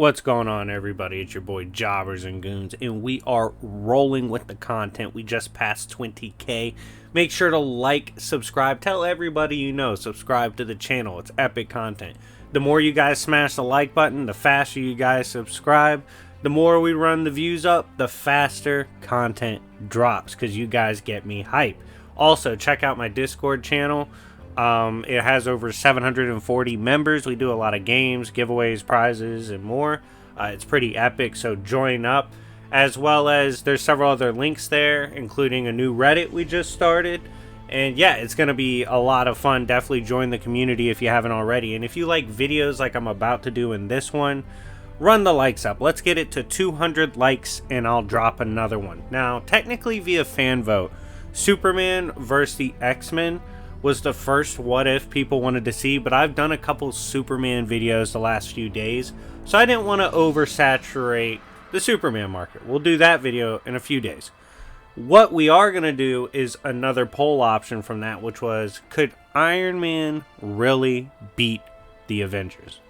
What's going on, everybody? It's your boy Jobbers and Goons, and we are rolling with the content. We just passed 20K. Make sure to like, subscribe, tell everybody you know, subscribe to the channel. It's epic content. The more you guys smash the like button, the faster you guys subscribe. The more we run the views up, the faster content drops, because you guys get me hype. Also, check out my Discord channel. It has over 740 members. We do a lot of games, giveaways, prizes, and more. It's pretty epic, so join up. As well as there's several other links there, including a new Reddit we just started. And yeah, it's going to be a lot of fun. Definitely join the community if you haven't already. And if you like videos like I'm about to do in this one, run the likes up. Let's get it to 200 likes and I'll drop another one. Now, technically via fan vote, Superman versus the X-Men was the first what if people wanted to see, but I've done a couple Superman videos the last few days, so I didn't want to oversaturate the Superman market. We'll do that video in a few days. What we are going to do is another poll option from that, which was, could Iron Man really beat the Avengers?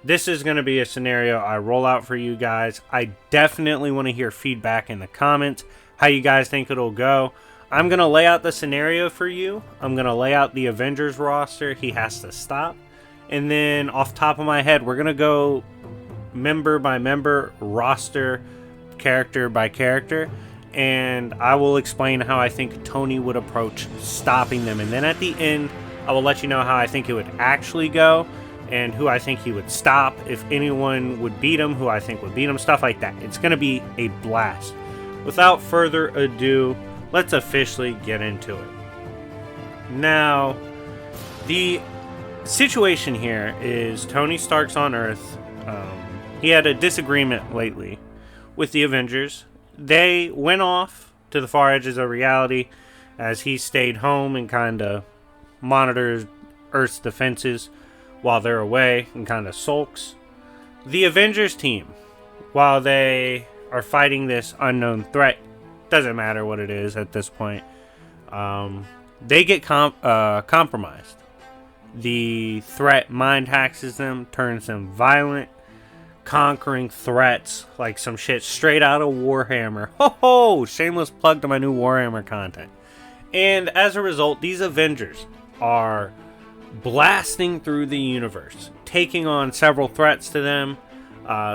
This is going to be a scenario I roll out for you guys. I definitely want to hear feedback in the comments, how you guys think it'll go. I'm going to lay out the scenario for you. I'm going to lay out the Avengers roster he has to stop. And then off the top of my head, we're going to go member by member, roster, character by character. And I will explain how I think Tony would approach stopping them. And then at the end, I will let you know how I think it would actually go and who I think he would stop, if anyone would beat him, who I think would beat him, stuff like that. It's going to be a blast. Without further ado, let's officially get into it. Now, the situation here is Tony Stark's on Earth. He had a disagreement lately with the Avengers. They went off to the far edges of reality as he stayed home and kind of monitors Earth's defenses while they're away and kind of sulks. The Avengers team, while they are fighting this unknown threat, doesn't matter what it is at this point, they get compromised. The threat mind hacks them, turns them violent, conquering threats like some shit straight out of Warhammer. Ho ho! Shameless plug to my new Warhammer content. And as a result, these Avengers are blasting through the universe, taking on several threats to them,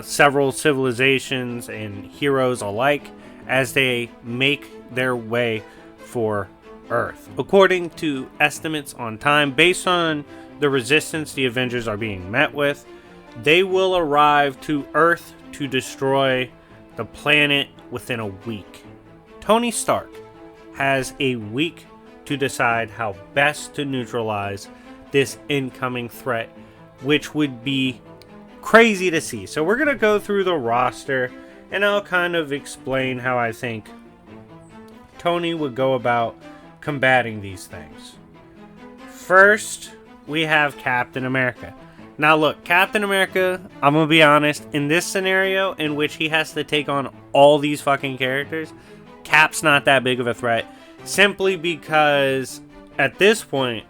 several civilizations and heroes alike, as they make their way for Earth. According to estimates on time, based on the resistance the Avengers are being met with, they will arrive to Earth to destroy the planet within a week. Tony Stark has a week to decide how best to neutralize this incoming threat, which would be crazy to see. So we're going to go through the roster and I'll kind of explain how I think Tony would go about combating these things. First, we have Captain America. Now look, Captain America, I'm going to be honest, in this scenario in which he has to take on all these fucking characters, Cap's not that big of a threat, simply because at this point,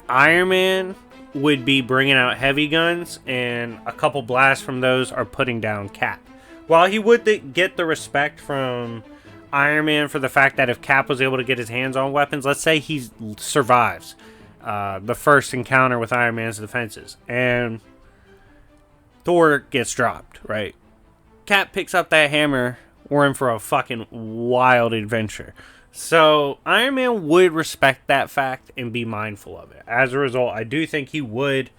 Iron Man would be bringing out heavy guns, and a couple blasts from those are putting down Cap. While he would get the respect from Iron Man for the fact that if Cap was able to get his hands on weapons, let's say he survives the first encounter with Iron Man's defenses, and Thor gets dropped, right? Cap picks up that hammer, we're in for a fucking wild adventure. So Iron Man would respect that fact and be mindful of it. As a result, I do think he would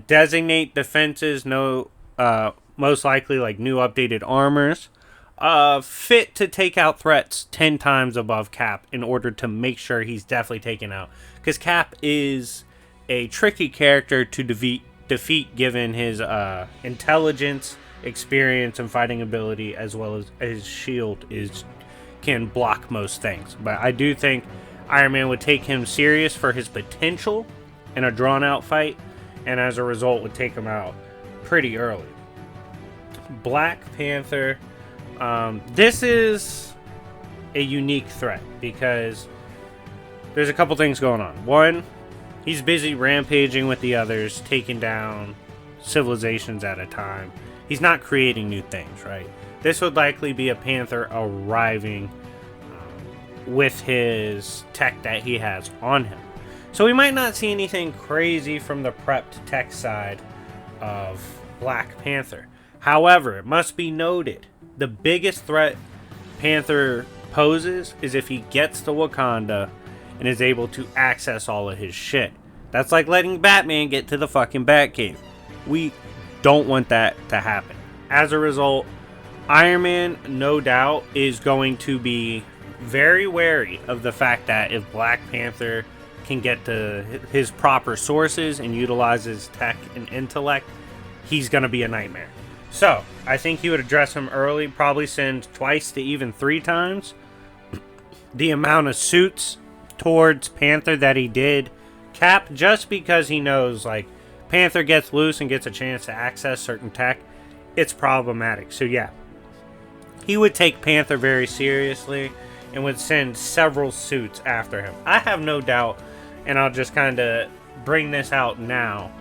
designate defenses, most likely like new updated armors, fit to take out threats 10 times above Cap in order to make sure he's definitely taken out. Because Cap is a tricky character to defeat given his intelligence, experience, and fighting ability, as well as his shield can block most things. But I do think Iron Man would take him serious for his potential in a drawn-out fight, and as a result would take him out pretty early. Black Panther, this is a unique threat because there's a couple things going on. One, he's busy rampaging with the others, taking down civilizations at a time, He's not creating new things, right? This would likely be a Panther arriving with his tech that he has on him. So we might not see anything crazy from the prepped tech side of Black Panther. However, it must be noted, the biggest threat Panther poses is if he gets to Wakanda and is able to access all of his shit. That's like letting Batman get to the fucking Batcave. We don't want that to happen. As a result, Iron Man, no doubt, is going to be very wary of the fact that if Black Panther can get to his proper sources and utilizes tech and intellect, he's going to be a nightmare. So, I think he would address him early, probably send twice to even 3 times. The amount of suits towards Panther that he did Cap, just because he knows, like, Panther gets loose and gets a chance to access certain tech, it's problematic. So, yeah, he would take Panther very seriously and would send several suits after him. I have no doubt, and I'll just kind of bring this out now,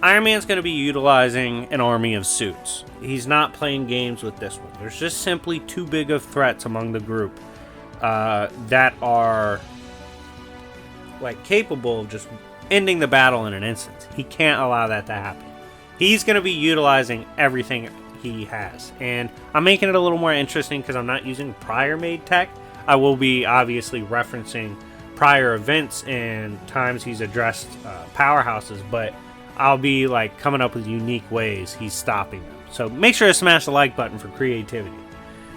Iron Man's going to be utilizing an army of suits. He's not playing games with this one. There's just simply too big of threats among the group that are like capable of just ending the battle in an instant. He can't allow that to happen. He's going to be utilizing everything he has. And I'm making it a little more interesting because I'm not using prior made tech. I will be obviously referencing prior events and times he's addressed powerhouses, but I'll be like coming up with unique ways he's stopping them. So make sure to smash the like button for creativity.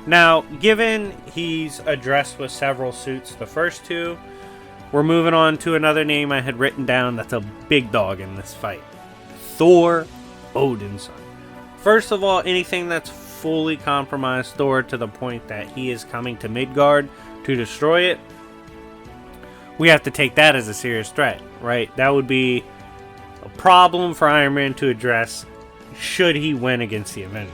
Now, given he's addressed with several suits, the first 2, we're moving on to another name I had written down that's a big dog in this fight. Thor, Odin's son. First of all, anything that's fully compromised Thor to the point that he is coming to Midgard to destroy it, we have to take that as a serious threat, right? That would be a problem for Iron Man to address should he win against the Avengers.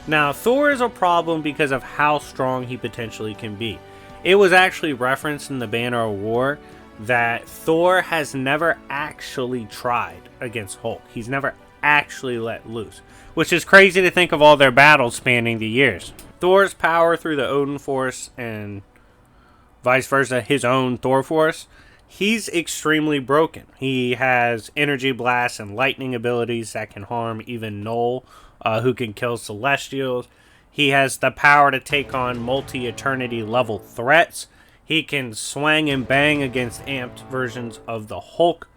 Now, Thor is a problem because of how strong he potentially can be. It was actually referenced in the Banner of War that Thor has never actually tried against Hulk. He's never actually let loose, which is crazy to think of all their battles spanning the years. Thor's power through the Odin Force and vice versa, his own Thor Force, he's extremely broken. He has energy blasts and lightning abilities that can harm even Null, who can kill Celestials. He has the power to take on multi-eternity level threats. He can swang and bang against amped versions of the Hulk.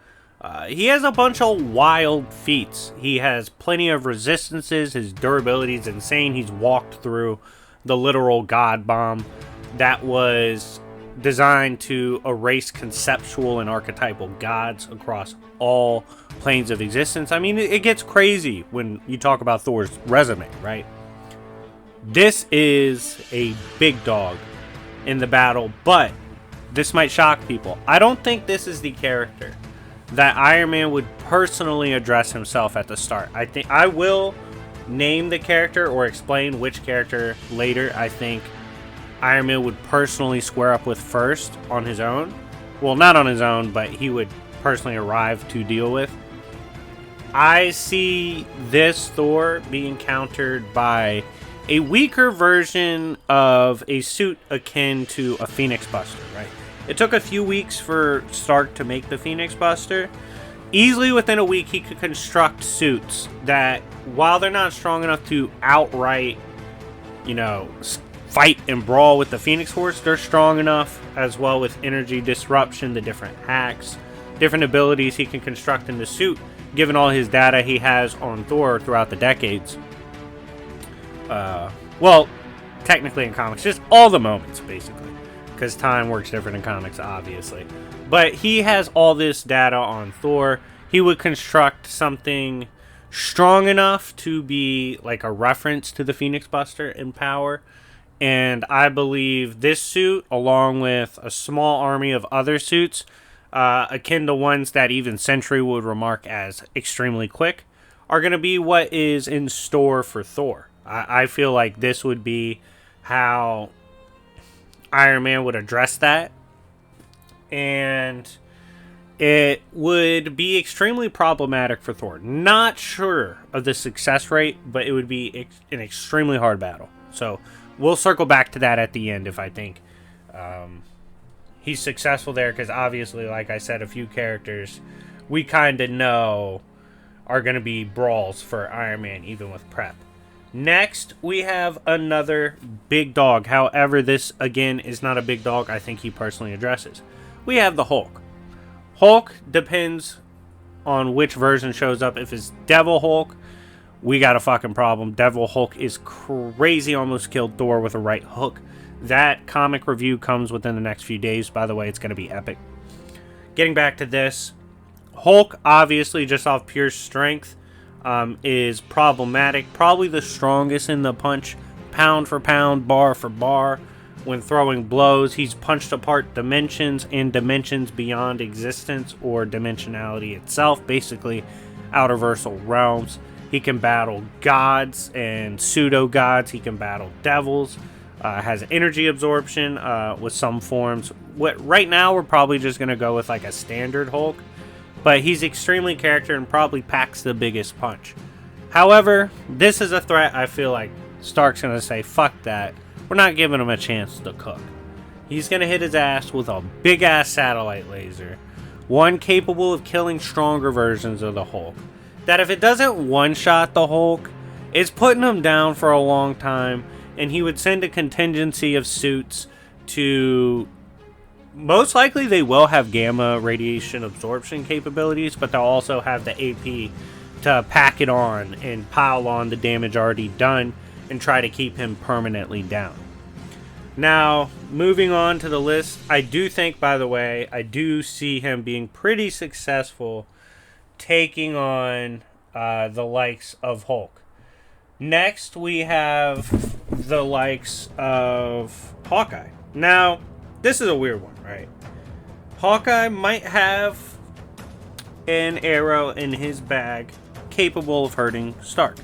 He has a bunch of wild feats. He has plenty of resistances. His durability is insane. He's walked through the literal God Bomb that was designed to erase conceptual and archetypal gods across all planes of existence. I mean, it gets crazy when you talk about Thor's resume, right? This is a big dog in the battle, but this might shock people. I don't think this is the character that Iron Man would personally address himself at the start. I think I will name the character or explain which character later I think Iron Man would personally square up with first on his own. Well, not on his own, but he would personally arrive to deal with. I see this Thor being countered by a weaker version of a suit akin to a Phoenix Buster, right? It took a few weeks for Stark to make the Phoenix Buster. Easily within a week, he could construct suits that, while they're not strong enough to outright, fight and brawl with the Phoenix Force, they're strong enough as well with energy disruption, the different hacks, different abilities he can construct in the suit, given all his data he has on Thor throughout the decades. Well, technically in comics, just all the moments, basically, because time works different in comics, obviously. But he has all this data on Thor. He would construct something strong enough to be like a reference to the Phoenix Buster in power. And I believe this suit, along with a small army of other suits, akin to ones that even Sentry would remark as extremely quick, are going to be what is in store for Thor. I feel like this would be how Iron Man would address that. And it would be extremely problematic for Thor. Not sure of the success rate, but it would be an extremely hard battle. So we'll circle back to that at the end if I think he's successful there, because obviously, like I said, a few characters we kind of know are going to be brawls for Iron Man, even with prep. Next, we have another big dog. However, this, again, is not a big dog I think he personally addresses. We have the Hulk. Hulk depends on which version shows up. If it's Devil Hulk, we got a fucking problem. Devil Hulk is crazy, almost killed Thor with a right hook. That comic review comes within the next few days. By the way, it's going to be epic. Getting back to this, Hulk, obviously, just off pure strength, is problematic. Probably the strongest in the punch, pound for pound, bar for bar. When throwing blows, he's punched apart dimensions and dimensions beyond existence or dimensionality itself, basically outerversal realms. He can battle gods and pseudo-gods. He can battle devils. Has energy absorption with some forms. Right now, we're probably just going to go with like a standard Hulk. But he's extremely character and probably packs the biggest punch. However, this is a threat I feel like Stark's going to say, fuck that. We're not giving him a chance to cook. He's going to hit his ass with a big-ass satellite laser. One capable of killing stronger versions of the Hulk. That if it doesn't one-shot the Hulk, it's putting him down for a long time. And he would send a contingency of suits to... Most likely they will have gamma radiation absorption capabilities, but they'll also have the AP to pack it on and pile on the damage already done and try to keep him permanently down. Now, moving on to the list, I do think, by the way, I do see him being pretty successful taking on the likes of Hulk. Next, we have the likes of Hawkeye. Now, this is a weird one, right? Hawkeye might have an arrow in his bag capable of hurting Stark.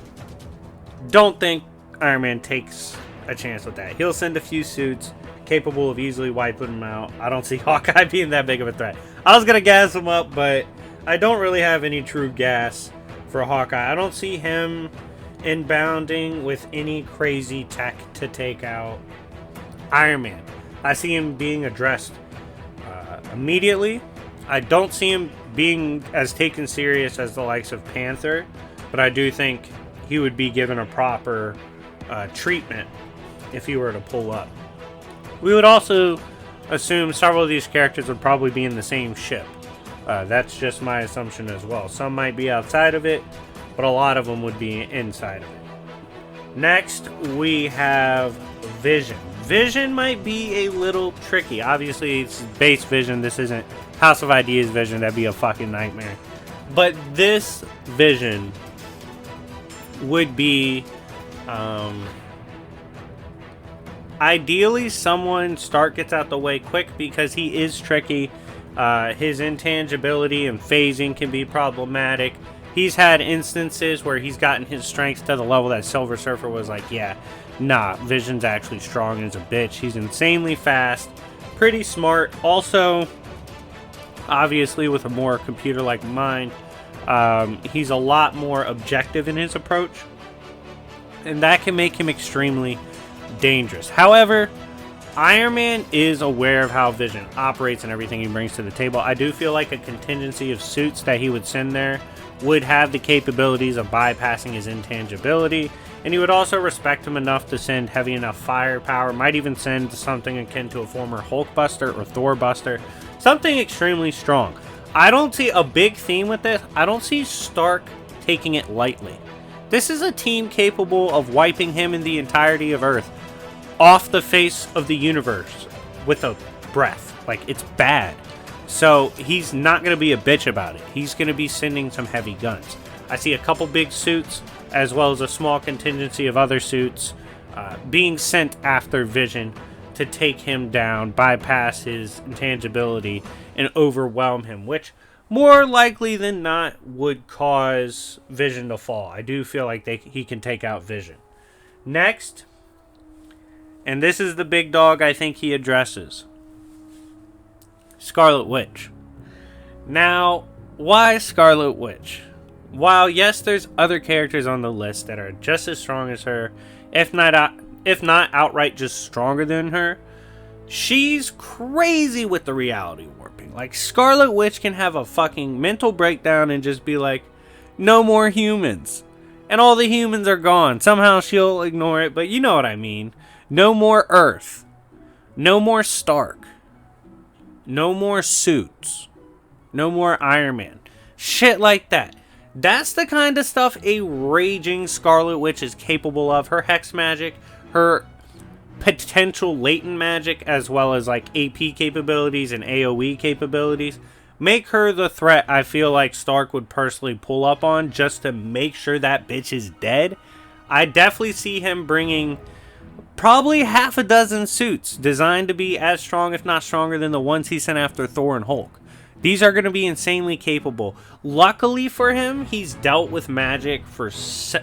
Don't think Iron Man takes a chance with that. He'll send a few suits capable of easily wiping him out. I don't see Hawkeye being that big of a threat. I was going to gas him up, but I don't really have any true gas for Hawkeye. I don't see him inbounding with any crazy tech to take out Iron Man. I see him being addressed immediately. I don't see him being as taken serious as the likes of Panther, but I do think he would be given a proper treatment if he were to pull up. We would also assume several of these characters would probably be in the same ship. That's just my assumption as well. Some might be outside of it, but a lot of them would be inside of it. Next, we have Vision. Vision might be a little tricky. Obviously, it's base Vision. This isn't House of Ideas Vision. That'd be a fucking nightmare. But this Vision would be ideally someone Stark gets out the way quick, because he is tricky. His intangibility and phasing can be problematic. He's had instances where he's gotten his strength to the level that Silver Surfer was like, yeah, nah, Vision's actually strong as a bitch. He's insanely fast, pretty smart. Also, obviously, with a more computer-like mind, he's a lot more objective in his approach, and that can make him extremely dangerous. However, Iron Man is aware of how Vision operates and everything he brings to the table. I do feel like a contingency of suits that he would send there would have the capabilities of bypassing his intangibility, and he would also respect him enough to send heavy enough firepower, might even send something akin to a former Hulk Buster or Thor Buster, something extremely strong. I don't see a big theme with this. I don't see Stark taking it lightly. This is a team capable of wiping him and the entirety of Earth off the face of the universe with a breath. Like, it's bad. So he's not going to be a bitch about it. He's going to be sending some heavy guns. I see a couple big suits, as well as a small contingency of other suits being sent after Vision to take him down, bypass his intangibility, and overwhelm him, which more likely than not would cause Vision to fall. I do feel like he can take out Vision. Next, and this is the big dog I think he addresses, Scarlet Witch. Now, why Scarlet Witch? While yes, there's other characters on the list that are just as strong as her, if not outright just stronger than her, she's crazy with the reality warping. Like, Scarlet Witch can have a fucking mental breakdown and just be like, no more humans. And all the humans are gone. Somehow she'll ignore it, but you know what I mean. No more Earth. No more Stark. No more suits. No more Iron Man. Shit like that. That's the kind of stuff a raging Scarlet Witch is capable of. Her hex magic, her potential latent magic, as well as like AP capabilities and AoE capabilities, make her the threat I feel like Stark would personally pull up on just to make sure that bitch is dead. I definitely see him bringing probably half a dozen suits designed to be as strong, if not stronger, than the ones he sent after Thor and Hulk. These are going to be insanely capable. Luckily for him, he's dealt with magic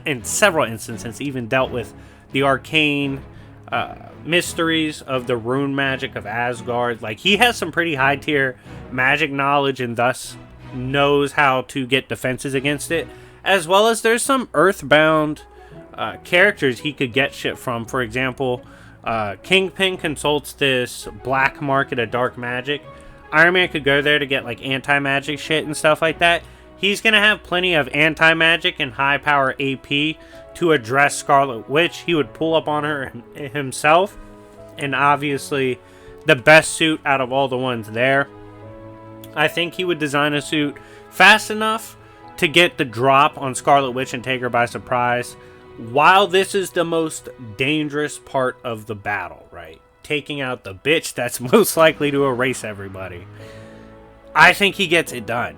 in several instances, even dealt with the arcane mysteries of the rune magic of Asgard. Like, he has some pretty high tier magic knowledge and thus knows how to get defenses against it. As well as there's some earthbound characters he could get shit from. For example, Kingpin consults this black market of dark magic. Iron Man could go there to get like anti-magic shit and stuff like that. He's going to have plenty of anti-magic and high power AP to address Scarlet Witch. He would pull up on her himself. And obviously the best suit out of all the ones there. I think he would design a suit fast enough to get the drop on Scarlet Witch and take her by surprise. While this is the most dangerous part of the battle, right? Taking out the bitch that's most likely to erase everybody. I think he gets it done.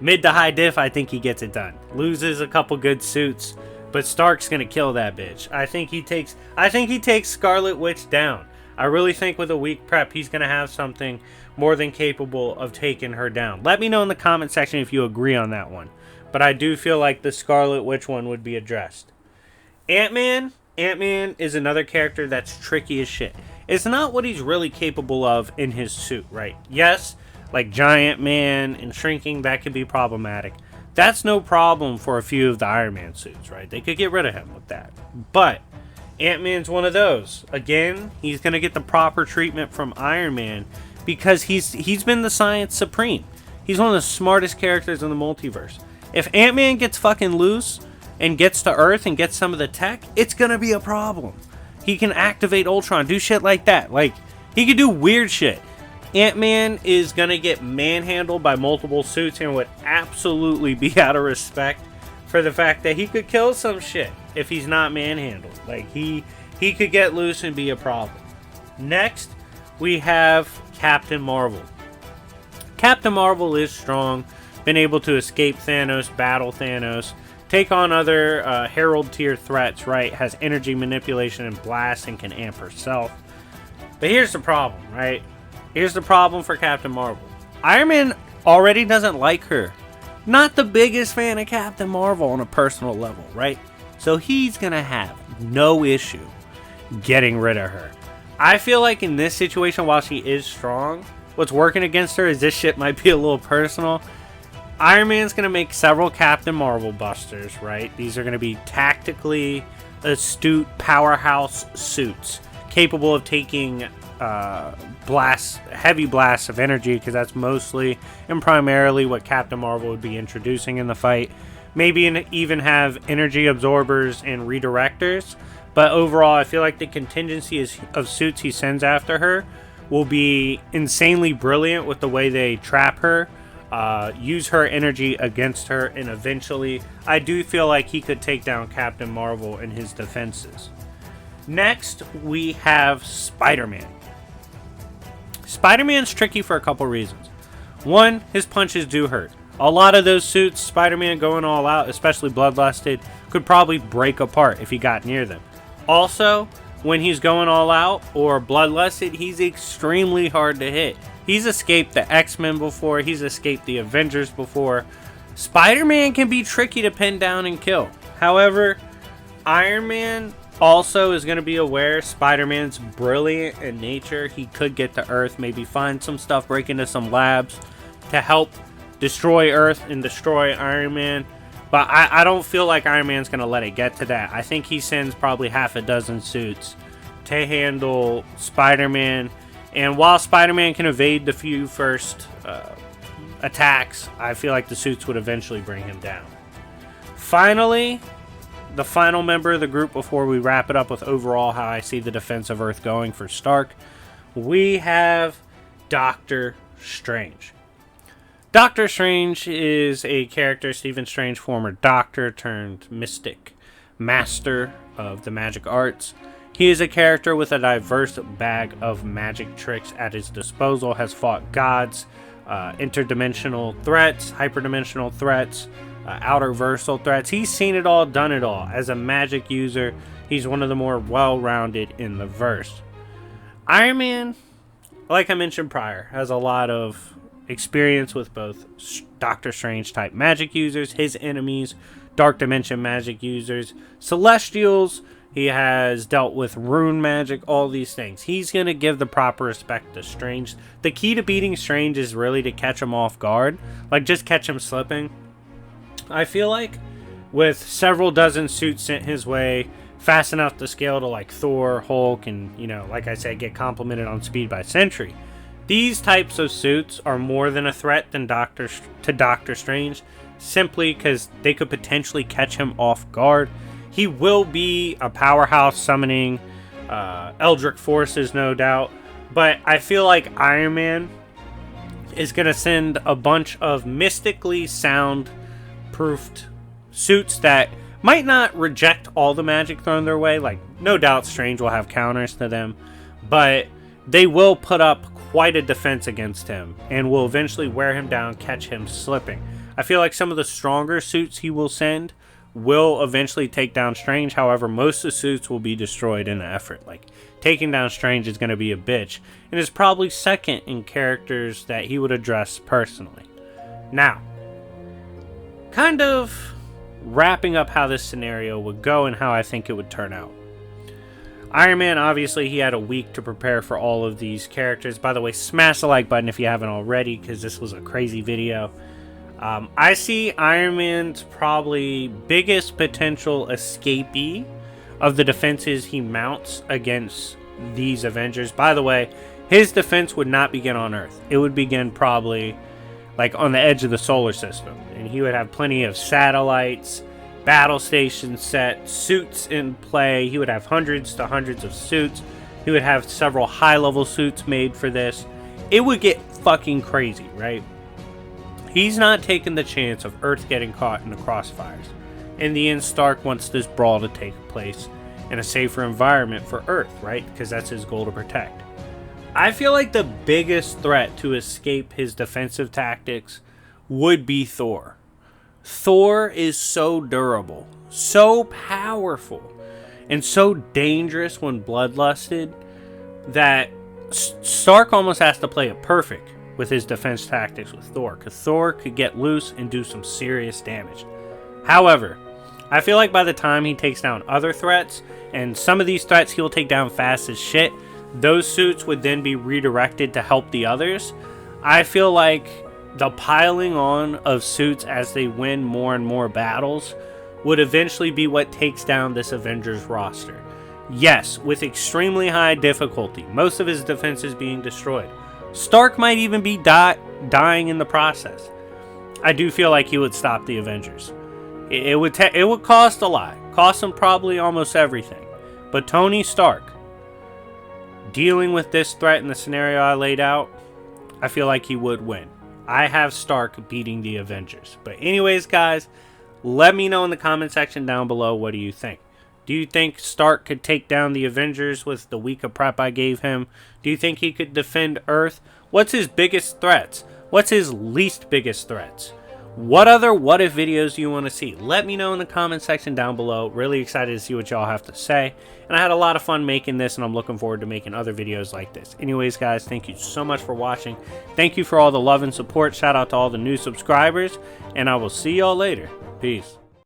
Mid to high diff, I think he gets it done. Loses a couple good suits, but Stark's gonna kill that bitch. I think he takes Scarlet Witch down. I really think with a weak prep, he's gonna have something more than capable of taking her down. Let me know in the comment section if you agree on that one. But I do feel like the Scarlet Witch one would be addressed. Ant-Man is another character that's tricky as shit. It's not what he's really capable of in his suit, right? Yes, like Giant Man and shrinking, that could be problematic. That's no problem for a few of the Iron Man suits, right? They could get rid of him with that. But Ant-Man's one of those. Again, he's going to get the proper treatment from Iron Man because he's been the science supreme. He's one of the smartest characters in the multiverse. If Ant-Man gets fucking loose and gets to Earth and gets some of the tech, it's gonna be a problem. He can activate Ultron, do shit like that. Like, he could do weird shit. Ant-Man is gonna get manhandled by multiple suits and would absolutely be out of respect for the fact that he could kill some shit if he's not manhandled. Like, he could get loose and be a problem. Next, we have Captain Marvel. Captain Marvel is strong, been able to escape Thanos, battle Thanos, take on other Herald tier threats, right? Has energy manipulation and blast and can amp herself. But here's the problem, right? Here's the problem for Captain Marvel. Iron Man already doesn't like her. Not the biggest fan of Captain Marvel on a personal level, right? So he's gonna have no issue getting rid of her. I feel like in this situation, while she is strong, what's working against her is this shit might be a little personal. Iron Man's going to make several Captain Marvel busters, right? These are going to be tactically astute powerhouse suits capable of taking heavy blasts of energy, because that's mostly and primarily what Captain Marvel would be introducing in the fight. Maybe even have energy absorbers and redirectors. But overall, I feel like the contingency of suits he sends after her will be insanely brilliant with the way they trap her. Use her energy against her, and eventually I do feel like he could take down Captain Marvel and his defenses. Next, we have Spider-Man. Spider-Man's tricky for a couple reasons. One, his punches do hurt. A lot of those suits, Spider-Man going all out, especially bloodlusted, could probably break apart if he got near them. Also, when he's going all out or bloodlusted, he's extremely hard to hit. He's escaped the X-Men before. He's escaped the Avengers before. Spider-Man can be tricky to pin down and kill. However, Iron Man also is going to be aware Spider-Man's brilliant in nature. He could get to Earth, maybe find some stuff, break into some labs, to help destroy Earth and destroy Iron Man. But I don't feel like Iron Man's going to let it get to that. I think he sends probably half a dozen suits to handle Spider-Man. And while Spider-Man can evade the few first attacks, I feel like the suits would eventually bring him down. Finally, the final member of the group before we wrap it up with overall how I see the defense of Earth going for Stark, we have Doctor Strange. Doctor Strange is a character, Stephen Strange, former doctor turned mystic, master of the magic arts. He is a character with a diverse bag of magic tricks at his disposal, has fought gods, interdimensional threats, hyperdimensional threats, outerversal threats. He's seen it all, done it all. As a magic user, he's one of the more well-rounded in the verse. Iron Man, like I mentioned prior, has a lot of experience with both Doctor Strange type magic users, his enemies, Dark Dimension magic users, Celestials. He has dealt with rune magic, all these things. He's going to give the proper respect to Strange. The key to beating Strange is really to catch him off guard. Like, just catch him slipping. I feel like with several dozen suits sent his way, fast enough to scale to like Thor, Hulk, and, you know, like I said, get complimented on speed by Sentry. These types of suits are more than a threat than Doctor Strange, simply because they could potentially catch him off guard. He will be a powerhouse summoning Eldritch forces, no doubt. But I feel like Iron Man is going to send a bunch of mystically sound-proofed suits that might not reject all the magic thrown their way. Like, no doubt Strange will have counters to them. But they will put up quite a defense against him and will eventually wear him down, catch him slipping. I feel like some of the stronger suits he will send will eventually take down Strange. However, most of the suits will be destroyed in the effort. Like, taking down Strange is going to be a bitch, and is probably second in characters that he would address personally. Now, kind of wrapping up how this scenario would go and how I think it would turn out. Iron Man, obviously, he had a week to prepare for all of these characters. By the way, smash the like button if you haven't already, because this was a crazy video. I see Iron Man's probably biggest potential escapee of the defenses he mounts against these Avengers. By the way, his defense would not begin on Earth. It would begin probably like on the edge of the solar system. And he would have plenty of satellites, battle stations set, suits in play. He would have hundreds to hundreds of suits. He would have several high-level suits made for this. It would get fucking crazy, right? He's not taking the chance of Earth getting caught in the crossfires. In the end, Stark wants this brawl to take place in a safer environment for Earth, right? Because that's his goal to protect. I feel like the biggest threat to escape his defensive tactics would be Thor. Thor is so durable, so powerful, and so dangerous when bloodlusted that Stark almost has to play it perfect with his defense tactics with Thor, because Thor could get loose and do some serious damage. However, I feel like by the time he takes down other threats, and some of these threats he'll take down fast as shit, those suits would then be redirected to help the others. I feel like the piling on of suits as they win more and more battles would eventually be what takes down this Avengers roster. Yes, with extremely high difficulty, most of his defenses being destroyed. Stark might even be dying in the process. I do feel like he would stop the Avengers. It would cost a lot. Cost him probably almost everything. But Tony Stark, dealing with this threat in the scenario I laid out, I feel like he would win. I have Stark beating the Avengers. But anyways, guys, let me know in the comment section down below, what do you think? Do you think Stark could take down the Avengers with the week of prep I gave him? Do you think he could defend Earth? What's his biggest threats? What's his least biggest threats? What other what if videos do you want to see? Let me know in the comment section down below. Really excited to see what y'all have to say. And I had a lot of fun making this, and I'm looking forward to making other videos like this. Anyways, guys, thank you so much for watching. Thank you for all the love and support. Shout out to all the new subscribers. And I will see y'all later. Peace.